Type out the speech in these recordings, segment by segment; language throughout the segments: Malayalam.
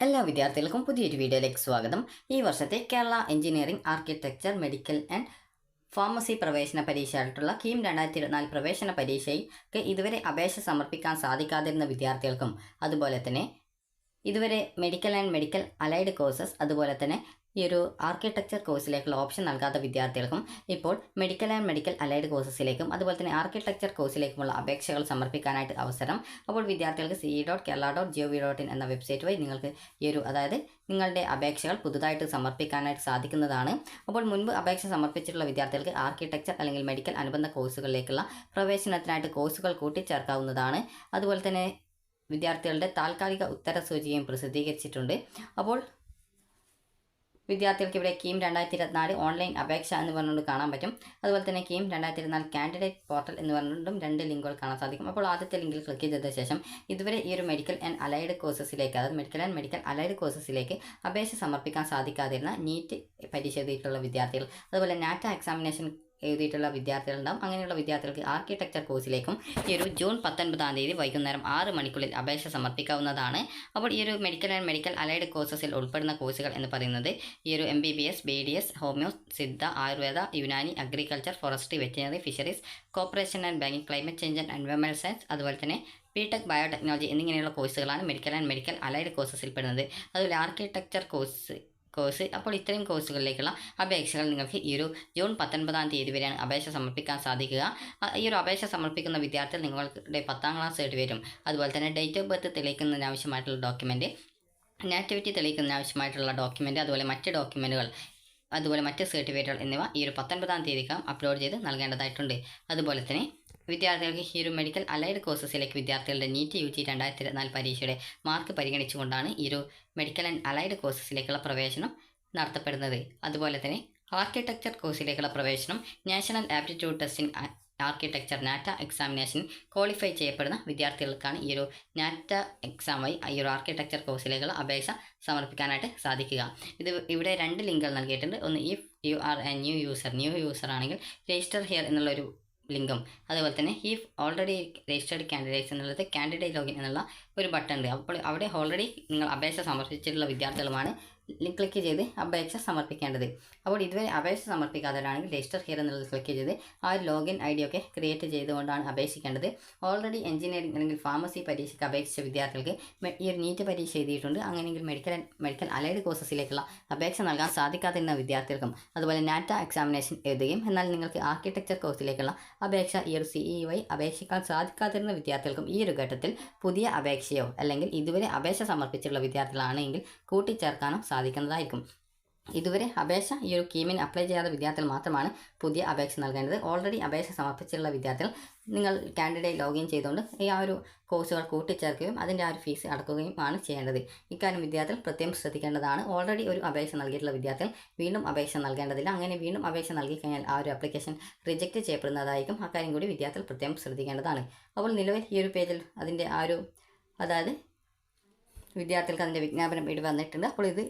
എല്ലാ വിദ്യാർത്ഥികൾക്കും പുതിയൊരു വീഡിയോയിലേക്ക് സ്വാഗതം. ഈ വർഷത്തെ Kerala engineering architecture medical and pharmacy പ്രവേശന പരീക്ഷയായിട്ടുള്ള കീം 2024 പ്രവേശന പരീക്ഷയ്ക്ക് ഇതുവരെ അപേക്ഷ സമർപ്പിക്കാൻ സാധിക്കാതിരുന്ന വിദ്യാർത്ഥികൾക്കും അതുപോലെ തന്നെ ഇതുവരെ medical and medical allied courses അതുപോലെ തന്നെ ഈ ഒരു ആർക്കിടെക്ചർ കോഴ്സിലേക്കുള്ള ഓപ്ഷൻ നൽകാത്ത വിദ്യാർത്ഥികൾക്കും ഇപ്പോൾ മെഡിക്കൽ ആൻഡ് മെഡിക്കൽ അലൈഡ് കോഴ്സസിലേക്കും അതുപോലെ തന്നെ ആർക്കിടെക്ചർ കോഴ്സിലേക്കുമുള്ള അപേക്ഷകൾ സമർപ്പിക്കാനായിട്ട് അവസരം. അപ്പോൾ വിദ്യാർത്ഥികൾക്ക് ce.kerala.gov.in എന്ന വെബ്സൈറ്റ് വഴി നിങ്ങൾക്ക് അതായത് നിങ്ങളുടെ അപേക്ഷകൾ പുതുതായിട്ട് സമർപ്പിക്കാനായിട്ട് സാധിക്കുന്നതാണ്. അപ്പോൾ മുൻപ് അപേക്ഷ സമർപ്പിച്ചിട്ടുള്ള വിദ്യാർത്ഥികൾക്ക് ആർക്കിടെക്ചർ അല്ലെങ്കിൽ മെഡിക്കൽ അനുബന്ധ കോഴ്സുകളിലേക്കുള്ള പ്രവേശനത്തിനായിട്ട് കോഴ്സുകൾ കൂട്ടിച്ചേർക്കാവുന്നതാണ്. അതുപോലെ തന്നെ വിദ്യാർത്ഥികളുടെ താൽക്കാലിക ഉത്തരസൂചികയും പ്രസിദ്ധീകരിച്ചിട്ടുണ്ട്. അപ്പോൾ വിദ്യാർത്ഥികൾക്ക് ഇവിടെ കീം 2024 ഓൺലൈൻ അപേക്ഷ എന്ന് പറഞ്ഞുകൊണ്ട് കാണാൻ പറ്റും. അതുപോലെ തന്നെ കീം 2024 കാൻഡിഡേറ്റ് പോർട്ടൽ എന്ന് പറഞ്ഞുകൊണ്ടും 2 ലിങ്കുകൾ കാണാൻ സാധിക്കും. അപ്പോൾ ആദ്യത്തെ ലിങ്കിൽ ക്ലിക്ക് ചെയ്ത ശേഷം ഇതുവരെ ഈ ഒരു മെഡിക്കൽ ആൻഡ് അലൈഡ് കോഴ്സസിലേക്ക്, അതായത് മെഡിക്കൽ ആൻഡ് മെഡിക്കൽ അലൈഡ് കോഴ്സസിലേക്ക് അപേക്ഷ സമർപ്പിക്കാൻ സാധിക്കാതിരുന്ന നീറ്റ് പരീക്ഷ എഴുതിയിട്ടുള്ള വിദ്യാർത്ഥികൾ, അതുപോലെ നാറ്റ എക്സാമിനേഷൻ എഴുതിയിട്ടുള്ള വിദ്യാർത്ഥികളുണ്ടാവും. അങ്ങനെയുള്ള വിദ്യാർത്ഥികൾക്ക് ആർക്കിടെക്ചർ കോഴ്സിലേക്കും ഈ ഒരു ജൂൺ 19-ാം തീയതി വൈകുന്നേരം 6 മണിക്കുള്ളിൽ അപേക്ഷ സമർപ്പിക്കാവുന്നതാണ്. അപ്പോൾ ഈ ഒരു മെഡിക്കൽ ആൻഡ് മെഡിക്കൽ അലൈഡ് കോഴ്സസിൽ ഉൾപ്പെടുന്ന കോഴ്സുകൾ എന്ന് പറയുന്നത് ഈ ഒരു MBBS, BDS, homeo, Siddha, Ayurveda, Unani, agriculture, forestry, veterinary, fisheries, corporation and banking, climate change and environmental science, അതുപോലെ തന്നെ ബിടെക് ബയോടെക്നോളജി എന്നിങ്ങനെയുള്ള കോഴ്സുകളാണ് മെഡിക്കൽ ആൻഡ് മെഡിക്കൽ അലൈഡ് കോഴ്സസിൽ പെടുന്നത്. അതുപോലെ ആർക്കിടെക്ചർ കോഴ്സ്. അപ്പോൾ ഇത്രയും കോഴ്സുകളിലേക്കുള്ള അപേക്ഷകൾ നിങ്ങൾക്ക് ഈ ഒരു ജൂൺ 19-ാം തീയതി വരെയാണ് അപേക്ഷ സമർപ്പിക്കാൻ സാധിക്കുക. ഈ ഒരു അപേക്ഷ സമർപ്പിക്കുന്ന വിദ്യാർത്ഥികൾ നിങ്ങളുടെ 10ാം ക്ലാസ് സർട്ടിഫിക്കറ്റും അതുപോലെ തന്നെ ഡേറ്റ് ഓഫ് ബർത്ത് തെളിയിക്കുന്നതിന് ആവശ്യമായിട്ടുള്ള ഡോക്യുമെൻറ്റ്, നാറ്റിവിറ്റി തെളിയിക്കുന്നതിന് ആവശ്യമായിട്ടുള്ള ഡോക്യുമെൻറ്റ്, അതുപോലെ മറ്റ് ഡോക്യുമെൻറ്റുകൾ, അതുപോലെ മറ്റ് സർട്ടിഫിക്കറ്റുകൾ എന്നിവ ഈ ഒരു 19-ാം തീയതിക്കകം അപ്ലോഡ് ചെയ്ത് നൽകേണ്ടതായിട്ടുണ്ട്. അതുപോലെ തന്നെ വിദ്യാർത്ഥികൾക്ക് ഈ ഒരു മെഡിക്കൽ അലൈഡ് കോഴ്സസിലേക്ക് വിദ്യാർത്ഥികളുടെ നീറ്റ് UG 2024 പരീക്ഷയുടെ മാർക്ക് പരിഗണിച്ചുകൊണ്ടാണ് ഈ ഒരു മെഡിക്കൽ ആൻഡ് അലൈഡ് കോഴ്സസിലേക്കുള്ള പ്രവേശനം നടത്തപ്പെടുന്നത്. അതുപോലെ തന്നെ ആർക്കിടെക്ചർ കോഴ്സിലേക്കുള്ള പ്രവേശനം national aptitude testing architecture NATA examination qualify ചെയ്യപ്പെടുന്ന വിദ്യാർത്ഥികൾക്കാണ് ഈ ഒരു നാറ്റ എക്സാം വഴി ഈ ഒരു ആർക്കിടെക്ചർ കോഴ്സിലേക്കുള്ള അപേക്ഷ സമർപ്പിക്കാനായിട്ട് സാധിക്കുക. ഇവിടെ 2 ലിങ്കുകൾ നൽകിയിട്ടുണ്ട്. ഒന്ന് if you are A new user ആണെങ്കിൽ രജിസ്റ്റർ ഹിയർ എന്നുള്ളൊരു ലിങ്കും, അതുപോലെ തന്നെ ഇഫ് ഓൾറെഡി രജിസ്റ്റേർഡ് കാൻഡിഡേറ്റ്സ് എന്നുള്ളത് കാൻഡിഡേറ്റ് ലോഗിൻ എന്നുള്ള ഒരു ബട്ടൺ ഉണ്ട്. അപ്പോൾ അവിടെ ഓൾറെഡി നിങ്ങൾ അപേക്ഷ സമർപ്പിച്ചിട്ടുള്ള വിദ്യാർത്ഥികളുമാണ് ക്ലിക്ക് ചെയ്ത് അപേക്ഷ സമർപ്പിക്കേണ്ടത്. അപ്പോൾ ഇതുവരെ അപേക്ഷ സമർപ്പിക്കാത്തവരാണെങ്കിൽ രജിസ്റ്റർ ഹിയർ എന്നുള്ളത് ക്ലിക്ക് ചെയ്ത് ആ ഒരു ലോഗിൻ ID ഒക്കെ ക്രിയേറ്റ് ചെയ്തുകൊണ്ടാണ് അപേക്ഷിക്കേണ്ടത്. ഓൾറെഡി എഞ്ചിനീയറിംഗ് അല്ലെങ്കിൽ ഫാർമസി പരീക്ഷയ്ക്ക് അപേക്ഷിച്ച വിദ്യാർത്ഥികൾക്ക് ഈ ഒരു നീറ്റ് പരീക്ഷ എഴുതിയിട്ടുണ്ട്. അങ്ങനെയെങ്കിൽ മെഡിക്കൽ അലൈഡ് കോഴ്സസിലേക്കുള്ള അപേക്ഷ നൽകാൻ സാധിക്കാതിരുന്ന വിദ്യാർത്ഥികൾക്കും അതുപോലെ നാറ്റ എക്സാമിനേഷൻ എഴുതുകയും എന്നാൽ നിങ്ങൾക്ക് ആർക്കിടെക്ചർ കോഴ്സിലേക്കുള്ള അപേക്ഷ ഈ ഒരു CE വഴി അപേക്ഷിക്കാൻ സാധിക്കാതിരുന്ന വിദ്യാർത്ഥികൾക്കും ഈ ഒരു ഘട്ടത്തിൽ പുതിയ അപേക്ഷയോ അല്ലെങ്കിൽ ഇതുവരെ അപേക്ഷ സമർപ്പിച്ചിട്ടുള്ള വിദ്യാർത്ഥികളാണെങ്കിൽ കൂട്ടിച്ചേർക്കാനും സാധിക്കുന്നതായിരിക്കും. ഇതുവരെ അപേക്ഷ ഈ ഒരു കീമിന് അപ്ലൈ ചെയ്യാത്ത വിദ്യാർത്ഥികൾ മാത്രമാണ് പുതിയ അപേക്ഷ നൽകേണ്ടത്. ഓൾറെഡി അപേക്ഷ സമർപ്പിച്ചിട്ടുള്ള വിദ്യാർത്ഥികൾ നിങ്ങൾ കാൻഡിഡേറ്റ് ലോഗിൻ ചെയ്തുകൊണ്ട് ഈ ആ ഒരു കോഴ്സുകൾ കൂട്ടിച്ചേർക്കുകയും അതിൻ്റെ ആ ഒരു ഫീസ് അടക്കുകയും ആണ് ചെയ്യേണ്ടത്. ഇക്കാര്യം വിദ്യാർത്ഥികൾ പ്രത്യേകം ശ്രദ്ധിക്കേണ്ടതാണ്. ഓൾറെഡി ഒരു അപേക്ഷ നൽകിയിട്ടുള്ള വിദ്യാർത്ഥികൾ വീണ്ടും അപേക്ഷ നൽകേണ്ടതില്ല. അങ്ങനെ വീണ്ടും അപേക്ഷ നൽകിക്കഴിഞ്ഞാൽ ആ ഒരു ആപ്ലിക്കേഷൻ റിജക്റ്റ് ചെയ്യപ്പെടുന്നതായിരിക്കും. അക്കാര്യം കൂടി വിദ്യാർത്ഥികൾ പ്രത്യേകം ശ്രദ്ധിക്കേണ്ടതാണ്. അപ്പോൾ നിലവിൽ ഈ ഒരു പേജിൽ അതിൻ്റെ ആ ഒരു അതായത് വിദ്യാർത്ഥികൾക്ക് അതിൻ്റെ വിജ്ഞാപനം ഇവിടെ വന്നിട്ടുണ്ട്. അപ്പോൾ ഇത്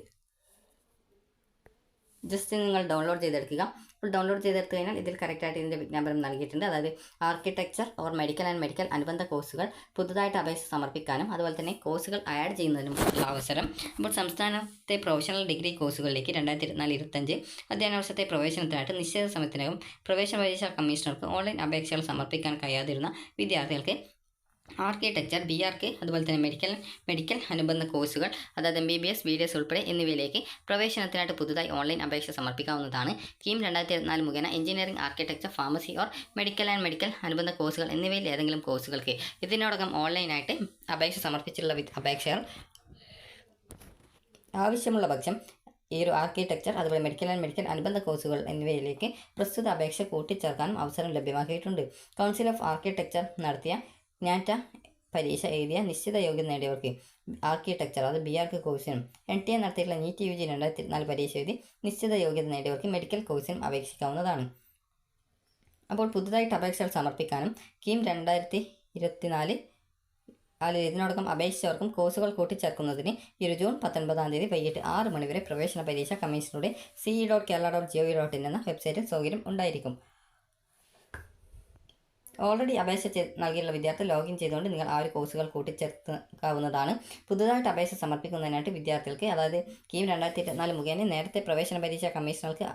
ജസ്റ്റ് നിങ്ങൾ ഡൗൺലോഡ് ചെയ്തെടുക്കുക. അപ്പോൾ ഡൗൺലോഡ് ചെയ്തെടുത്തു കഴിഞ്ഞാൽ ഇതിൽ കറക്റ്റായിട്ട് ഇതിൻ്റെ വിജ്ഞാപനം നൽകിയിട്ടുണ്ട്. അതായത് architecture or medical and medical അനുബന്ധ കോഴ്സുകൾ പുതുതായിട്ട് അപേക്ഷ സമർപ്പിക്കാനും അതുപോലെ തന്നെ കോഴ്സുകൾ ആഡ് ചെയ്യുന്നതിനും ഉള്ള അവസരം. അപ്പോൾ സംസ്ഥാനത്തെ പ്രൊഫഷണൽ ഡിഗ്രി കോഴ്സുകളിലേക്ക് 2024-25 അധ്യയന വർഷത്തെ പ്രവേശനത്തിനായിട്ട് നിശ്ചിത സമയത്തിനകം പ്രവേശന പരീക്ഷാ കമ്മീഷണർക്ക് ഓൺലൈൻ അപേക്ഷകൾ സമർപ്പിക്കാൻ കഴിയാതിരുന്ന വിദ്യാർത്ഥികൾക്ക് ആർക്കിടെക്ചർ, BArch അതുപോലെ തന്നെ മെഡിക്കൽ അനുബന്ധ കോഴ്സുകൾ അതായത് MBBS, BDS ഉൾപ്പെടെ എന്നിവയിലേക്ക് പ്രവേശനത്തിനായിട്ട് പുതുതായി ഓൺലൈൻ അപേക്ഷ സമർപ്പിക്കാവുന്നതാണ്. കീം 2024 മുഖേന engineering, architecture, pharmacy or medical and medical അനുബന്ധ കോഴ്സുകൾ എന്നിവയിൽ ഏതെങ്കിലും കോഴ്സുകൾക്ക് ഇതിനോടകം ഓൺലൈനായിട്ട് അപേക്ഷ സമർപ്പിച്ചിട്ടുള്ള അപേക്ഷകൾ ആവശ്യമുള്ള പക്ഷം ഈ ഒരു ആർക്കിടെക്ചർ അതുപോലെ മെഡിക്കൽ ആൻഡ് മെഡിക്കൽ അനുബന്ധ കോഴ്സുകൾ എന്നിവയിലേക്ക് പ്രസ്തുത അപേക്ഷ കൂട്ടിച്ചേർക്കാനും അവസരം ലഭ്യമാക്കിയിട്ടുണ്ട്. കൗൺസിൽ ഓഫ് ആർക്കിടെക്ചർ നടത്തിയ നാറ്റ പരീക്ഷ എഴുതിയ നിശ്ചിത യോഗ്യത നേടിയവർക്ക് ആർക്കിടെക്ചർ അത് BArch കോഴ്സിനും NTA നടത്തിയിട്ടുള്ള നീറ്റ് UG 2024 പരീക്ഷ എഴുതി നിശ്ചിത യോഗ്യത നേടിയവർക്ക് മെഡിക്കൽ കോഴ്സിനും അപേക്ഷിക്കാവുന്നതാണ്. അപ്പോൾ പുതുതായിട്ട് അപേക്ഷകൾ സമർപ്പിക്കാനും കീം 2024 ഇതിനോടകം അപേക്ഷിച്ചവർക്കും കോഴ്സുകൾ കൂട്ടിച്ചേർക്കുന്നതിന് ഈ ജൂൺ 19-ാം തീയതി വൈകിട്ട് 6 മണി വരെ പ്രവേശന പരീക്ഷ കമ്മീഷനുടെ ce.kerala.gov.in എന്ന വെബ്സൈറ്റിൽ സൗകര്യം ഉണ്ടായിരിക്കും. ഓൾറെഡി അപേക്ഷ നൽകിയുള്ള വിദ്യാർത്ഥി ലോഗിൻ ചെയ്തുകൊണ്ട് നിങ്ങൾ ആ ഒരു കോഴ്സുകൾ കൂട്ടിച്ചേർക്കാവുന്നതാണ്. പുതുതായിട്ട് അപേക്ഷ സമർപ്പിക്കുന്നതിനായിട്ട് വിദ്യാർത്ഥികൾക്ക്, അതായത് കീം 2024 മുഖേന നേരത്തെ പ്രവേശന പരീക്ഷാ കമ്മീഷണർക്ക്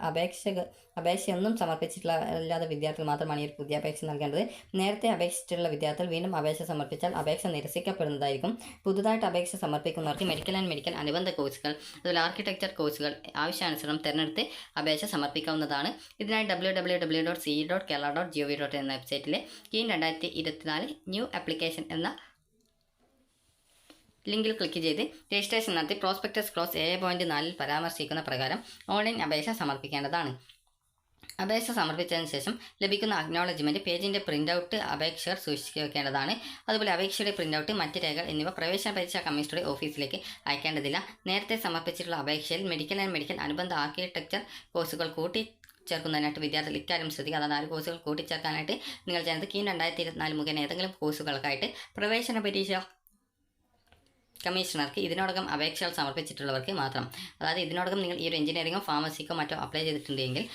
അപേക്ഷയൊന്നും സമർപ്പിച്ചിട്ടില്ലാതെ വിദ്യാർത്ഥികൾ മാത്രമാണ് ഈ ഒരു പുതിയ അപേക്ഷ നൽകേണ്ടത്. നേരത്തെ അപേക്ഷിച്ചിട്ടുള്ള വിദ്യാർത്ഥികൾ വീണ്ടും അപേക്ഷ സമർപ്പിച്ചാൽ അപേക്ഷ നിരസിക്കപ്പെടുന്നതായിരിക്കും. പുതുതായിട്ട് അപേക്ഷ സമർപ്പിക്കുന്നവർക്ക് മെഡിക്കൽ ആൻഡ് മെഡിക്കൽ അനുബന്ധ കോഴ്സുകൾ, അതുപോലെ ആർക്കിടെക്ചർ കോഴ്സുകൾ ആവശ്യാനുസരണം തിരഞ്ഞെടുത്ത് അപേക്ഷ സമർപ്പിക്കാവുന്നതാണ്. ഇതിനായി www.ce.kerala.gov.in എന്ന വെബ്സൈറ്റിലെ കീം 2024 ന്യൂ ആപ്ലിക്കേഷൻ എന്ന ലിങ്കിൽ ക്ലിക്ക് ചെയ്ത് രജിസ്ട്രേഷൻ നടത്തി പ്രോസ്പെക്ടസ് ക്ലോസ് 7.4 പരാമർശിക്കുന്ന പ്രകാരം ഓൺലൈൻ അപേക്ഷ സമർപ്പിക്കേണ്ടതാണ്. അപേക്ഷ സമർപ്പിച്ചതിന് ശേഷം ലഭിക്കുന്ന അക്നോളജ്മെൻറ്റ് പേജിൻ്റെ പ്രിൻ്റ് അപേക്ഷകർ സൂക്ഷിച്ചു വെക്കേണ്ടതാണ്. അതുപോലെ അപേക്ഷയുടെ പ്രിൻ്റ് മറ്റ് രേഖകൾ എന്നിവ പ്രവേശന പരീക്ഷാ കമ്മീഷണറുടെ ഓഫീസിലേക്ക് അയക്കേണ്ടതില്ല. നേരത്തെ സമർപ്പിച്ചിട്ടുള്ള അപേക്ഷയിൽ മെഡിക്കൽ ആൻഡ് മെഡിക്കൽ അനുബന്ധ ആർക്കിടെക്ചർ കോഴ്സുകൾ ചേർക്കുന്നതിനായിട്ട് വിദ്യാർത്ഥികൾ ഇക്കാര്യം ശ്രദ്ധിക്കുക. അതായത് 4 കോഴ്സുകൾ കൂട്ടിച്ചേർക്കാനായിട്ട് നിങ്ങൾ ചെയ്യുന്നത് കീം 2024 മുഖേന ഏതെങ്കിലും കോഴ്സുകൾക്കായിട്ട് പ്രവേശന പരീക്ഷ കമ്മീഷണർക്ക് ഇതിനോടകം അപേക്ഷകൾ സമർപ്പിച്ചിട്ടുള്ളവർക്ക് മാത്രം. അതായത് ഇതിനോടകം നിങ്ങൾ ഈ ഒരു എഞ്ചിനീയറിംഗോ ഫാർമസിക്കോ മറ്റോ അപ്ലൈ ചെയ്തിട്ടുണ്ടെങ്കിൽ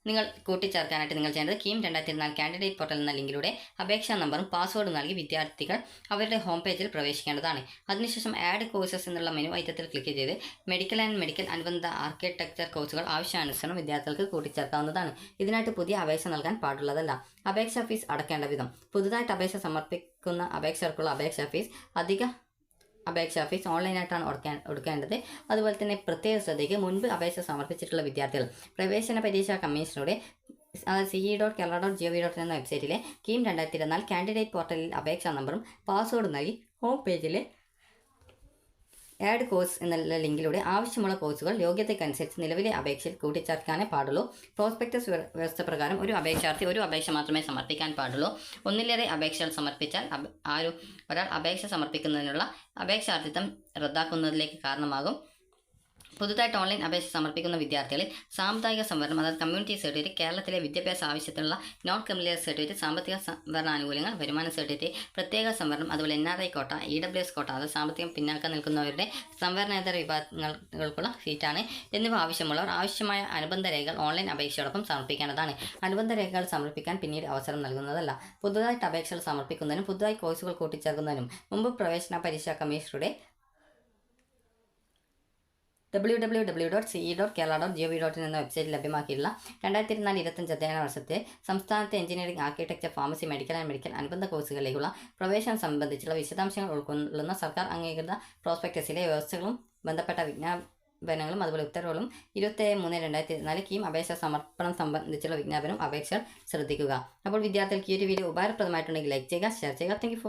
നിങ്ങൾ കൂട്ടിച്ചേർക്കാനായിട്ട് നിങ്ങൾ ചെയ്യേണ്ടത് കീം 2024 കാൻഡിഡേറ്റ് പോർട്ടൽ എന്ന ലിങ്കിലൂടെ അപേക്ഷാ നമ്പറും പാസ്വേഡും നൽകി വിദ്യാർത്ഥികൾ അവരുടെ ഹോം പേജിൽ പ്രവേശിക്കേണ്ടതാണ്. അതിനുശേഷം ആഡ് കോഴ്സസ് എന്നുള്ള മെനു ഐറ്റത്തിൽ ക്ലിക്ക് ചെയ്ത് മെഡിക്കൽ ആൻഡ് മെഡിക്കൽ അനുബന്ധ ആർക്കിടെക്ചർ കോഴ്സുകൾ ആവശ്യാനുസരണം വിദ്യാർത്ഥികൾക്ക് കൂട്ടിച്ചേർക്കാവുന്നതാണ്. ഇതിനായിട്ട് പുതിയ അപേക്ഷ നൽകാൻ പാടുള്ളതല്ല. അപേക്ഷാ ഫീസ് അടക്കേണ്ട വിധം: പുതുതായിട്ട് അപേക്ഷ സമർപ്പിക്കുന്ന അപേക്ഷകർക്കുള്ള അപേക്ഷാ ഫീസ് ഓൺലൈനായിട്ടാണ് കൊടുക്കേണ്ടത്. അതുപോലെ തന്നെ പ്രത്യേക ശ്രദ്ധയ്ക്ക് മുൻപ് അപേക്ഷ സമർപ്പിച്ചിട്ടുള്ള വിദ്യാർത്ഥികൾ പ്രവേശന പരീക്ഷാ കമ്മീഷണറുടെ ce.kerala.gov.in എന്ന വെബ്സൈറ്റിലെ കീം 2024 കാൻഡിഡേറ്റ് പോർട്ടലിൽ അപേക്ഷാ നമ്പറും പാസ്വേഡും നൽകി ഹോം പേജിലെ ആഡ് കോഴ്സ് എന്നുള്ള ലിങ്കിലൂടെ ആവശ്യമുള്ള കോഴ്സുകൾ യോഗ്യതയ്ക്കനുസരിച്ച് നിലവിലെ അപേക്ഷയിൽ കൂട്ടിച്ചേർക്കാനേ പാടുള്ളൂ. പ്രോസ്പെക്ടസ് വ്യവസ്ഥ പ്രകാരം ഒരു അപേക്ഷാർത്ഥി ഒരു അപേക്ഷ മാത്രമേ സമർപ്പിക്കാൻ പാടുള്ളൂ. ഒന്നിലേറെ അപേക്ഷകൾ സമർപ്പിച്ചാൽ ഒരാൾ അപേക്ഷ സമർപ്പിക്കുന്നതിനുള്ള അപേക്ഷാർത്ഥിത്വം റദ്ദാക്കുന്നതിലേക്ക് കാരണമാകും. പുതുതായിട്ട് ഓൺലൈൻ അപേക്ഷ സമർപ്പിക്കുന്ന വിദ്യാർത്ഥികളിൽ സാമുദായിക സംവരണം, അതായത് കമ്മ്യൂണിറ്റി സർട്ടിഫിക്കറ്റ്, കേരളത്തിലെ വിദ്യാഭ്യാസ ആവശ്യത്തിനുള്ള നോൺ ക്രിമിനൽ സർട്ടിഫിക്കറ്റ്, സാമ്പത്തിക സംവരണ ആനുകൂല്യങ്ങൾ, വരുമാന സർട്ടിഫിക്കറ്റ്, പ്രത്യേക സംവരണം, അതുപോലെ NRI കോട്ട, EWS കോട്ട, അതായത് സാമ്പത്തികം പിന്നാക്കം നിൽക്കുന്നവരുടെ സംവരണേതര വിഭാഗങ്ങൾക്കുള്ള സീറ്റാണ് എന്നിവ ആവശ്യമുള്ളവർ ആവശ്യമായ അനുബന്ധ രേഖകൾ ഓൺലൈൻ അപേക്ഷയോടൊപ്പം സമർപ്പിക്കേണ്ടതാണ്. അനുബന്ധ രേഖകൾ സമർപ്പിക്കാൻ പിന്നീട് അവസരം നൽകുന്നതല്ല. പുതുതായിട്ട് അപേക്ഷകൾ സമർപ്പിക്കുന്നതിനും പുതുതായി കോഴ്സുകൾ കൂട്ടിച്ചേർക്കുന്നതിനും മുമ്പ് പ്രവേശന പരീക്ഷാ കമ്മീഷണറുടെ www.ce.kerala.gov.in എന്ന വെബ്സൈറ്റിൽ ലഭ്യമാക്കിയിട്ടുള്ള 2024-25 അധ്യയന വർഷത്തെ സംസ്ഥാനത്തെ engineering, architecture, pharmacy, medical and medical അനുബന്ധ കോഴ്സുകളിലേക്കുള്ള പ്രവേശനം സംബന്ധിച്ചുള്ള വിശദാംശങ്ങൾ ഉൾക്കൊള്ളുന്ന സർക്കാർ അംഗീകൃത പ്രോസ്പെക്ടസിലെ വ്യവസ്ഥകളും ബന്ധപ്പെട്ട വിജ്ഞാപനങ്ങളും അതുപോലെ ഉത്തരവുകളും 27/3/2024 കീം അപേക്ഷ സമർപ്പണം സംബന്ധിച്ചുള്ള വിജ്ഞാപനം അപേക്ഷകൾ ശ്രദ്ധിക്കുക. അപ്പോൾ വിദ്യാർത്ഥികൾക്ക് ഈ ഒരു വീഡിയോ ഉപകാരപ്രദമായിട്ടുണ്ടെങ്കിൽ ലൈക്ക് ചെയ്യുക, ഷെയർ ചെയ്യുക. Thank you.